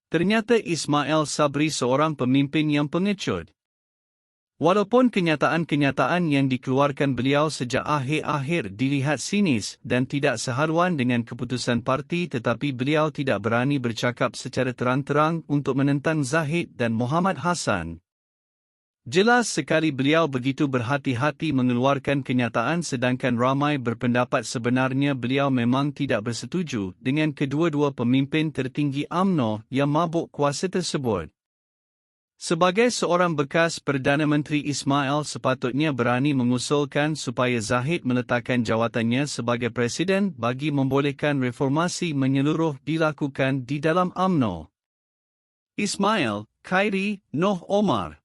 Ternyata Ismail Sabri seorang pemimpin yang pengecut. Walaupun kenyataan-kenyataan yang dikeluarkan beliau sejak akhir-akhir dilihat sinis dan tidak sehaluan dengan keputusan parti, tetapi beliau tidak berani bercakap secara terang-terang untuk menentang Zahid dan Muhammad Hassan. Jelas sekali beliau begitu berhati-hati mengeluarkan kenyataan, sedangkan ramai berpendapat sebenarnya beliau memang tidak bersetuju dengan kedua-dua pemimpin tertinggi UMNO yang mabuk kuasa tersebut. Sebagai seorang bekas Perdana Menteri, Ismail sepatutnya berani mengusulkan supaya Zahid meletakkan jawatannya sebagai Presiden bagi membolehkan reformasi menyeluruh dilakukan di dalam UMNO. Ismail, Khairi, Noh Omar,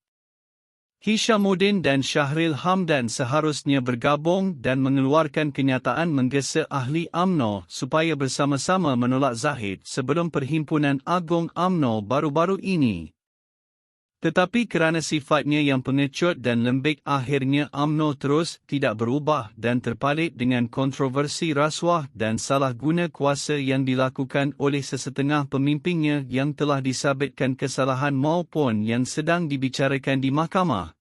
Hishamuddin dan Syahril Hamdan seharusnya bergabung dan mengeluarkan kenyataan menggesa ahli UMNO supaya bersama-sama menolak Zahid sebelum Perhimpunan Agung UMNO baru-baru ini. Tetapi kerana sifatnya yang pengecut dan lembik, akhirnya UMNO terus tidak berubah dan terpalit dengan kontroversi rasuah dan salah guna kuasa yang dilakukan oleh sesetengah pemimpinnya yang telah disabitkan kesalahan maupun yang sedang dibicarakan di mahkamah.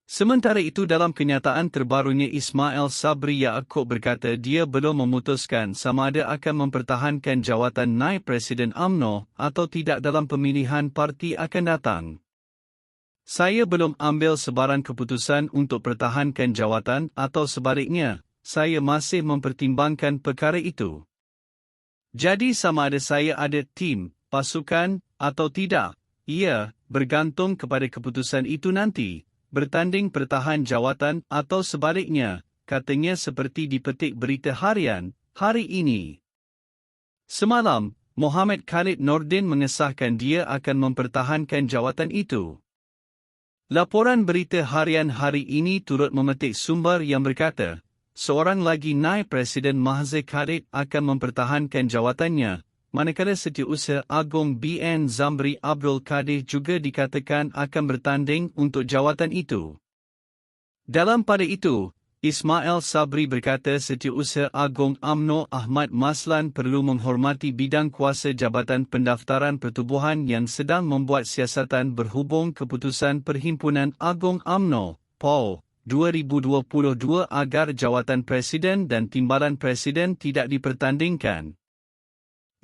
Sementara itu, dalam kenyataan terbarunya, Ismail Sabri Yaakob berkata dia belum memutuskan sama ada akan mempertahankan jawatan naib Presiden UMNO atau tidak dalam pemilihan parti akan datang. Saya belum ambil sebarang keputusan untuk pertahankan jawatan atau sebaliknya, saya masih mempertimbangkan perkara itu. Jadi sama ada saya ada tim, pasukan, atau tidak, ia bergantung kepada keputusan itu nanti. Bertanding pertahan jawatan atau sebaliknya, katanya seperti dipetik Berita Harian hari ini. Semalam, Muhammad Khalid Nordin mengesahkan dia akan mempertahankan jawatan itu. Laporan Berita Harian hari ini turut memetik sumber yang berkata, seorang lagi naib Presiden Mahzir Khalid akan mempertahankan jawatannya, manakala Setiausaha Agung BN Zamri Abdul Kadir juga dikatakan akan bertanding untuk jawatan itu. Dalam pada itu, Ismail Sabri berkata Setiausaha Agung UMNO Ahmad Maslan perlu menghormati bidang kuasa Jabatan Pendaftaran Pertubuhan yang sedang membuat siasatan berhubung keputusan Perhimpunan Agung UMNO, PAU, 2022 agar jawatan Presiden dan Timbalan Presiden tidak dipertandingkan.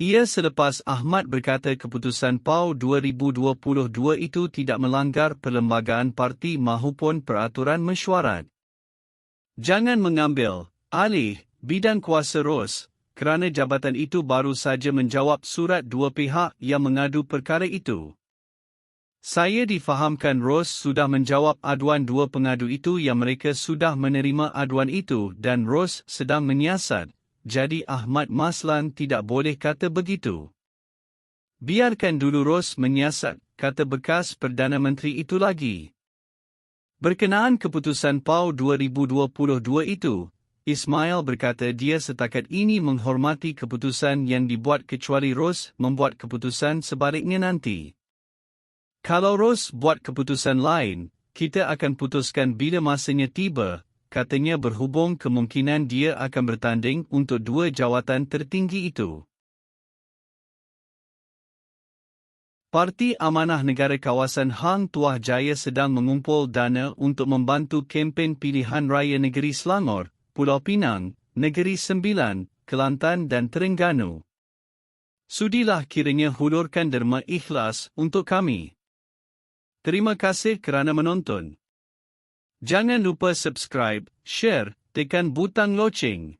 Ia selepas Ahmad berkata keputusan PAU 2022 itu tidak melanggar perlembagaan parti maupun peraturan mesyuarat. Jangan mengambil alih bidang kuasa ROS, kerana jabatan itu baru saja menjawab surat dua pihak yang mengadu perkara itu. Saya difahamkan ROS sudah menjawab aduan dua pengadu itu yang mereka sudah menerima aduan itu dan ROS sedang menyiasat. Jadi Ahmad Maslan tidak boleh kata begitu. Biarkan dulu ROS menyiasat, kata bekas Perdana Menteri itu lagi. Berkenaan keputusan PAU 2022 itu, Ismail berkata dia setakat ini menghormati keputusan yang dibuat kecuali ROS membuat keputusan sebaliknya nanti. Kalau ROS buat keputusan lain, kita akan putuskan bila masanya tiba. Katanya berhubung kemungkinan dia akan bertanding untuk dua jawatan tertinggi itu. Parti Amanah Negara Kawasan Hang Tuah Jaya sedang mengumpul dana untuk membantu kempen pilihan raya negeri Selangor, Pulau Pinang, Negeri Sembilan, Kelantan dan Terengganu. Sudilah kiranya hulurkan derma ikhlas untuk kami. Terima kasih kerana menonton. Jangan lupa subscribe, share, tekan butang loceng.